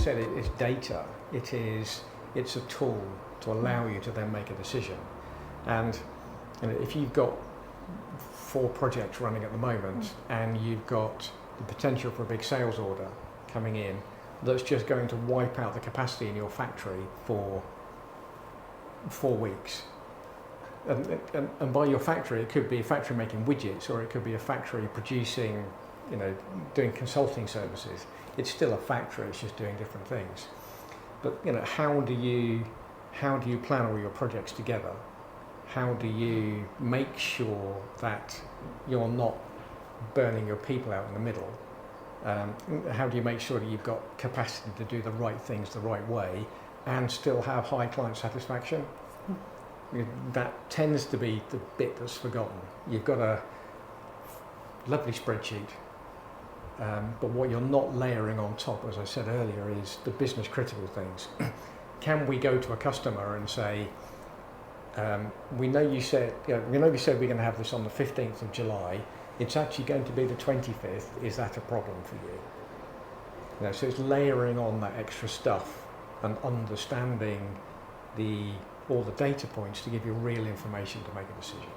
said, it's data. It's a tool to allow you to then make a decision. And if you've got 4 projects running at the moment and you've got the potential for a big sales order coming in that's just going to wipe out the capacity in your factory for 4 weeks. And by your factory, it could be a factory making widgets, or it could be a factory producing, doing consulting services. It's still a factory, it's just doing different things. But how do you plan all your projects together? How do you make sure that you're not burning your people out in the middle? How do you make sure that you've got capacity to do the right things the right way and still have high client satisfaction? That tends to be the bit that's forgotten. You've got a lovely spreadsheet, but what you're not layering on top, as I said earlier, is the business critical things. Can we go to a customer and say, we know you said we're going to have this on the 15th of July. It's actually going to be the 25th. Is that a problem for you? So it's layering on that extra stuff and understanding all the data points to give you real information to make a decision.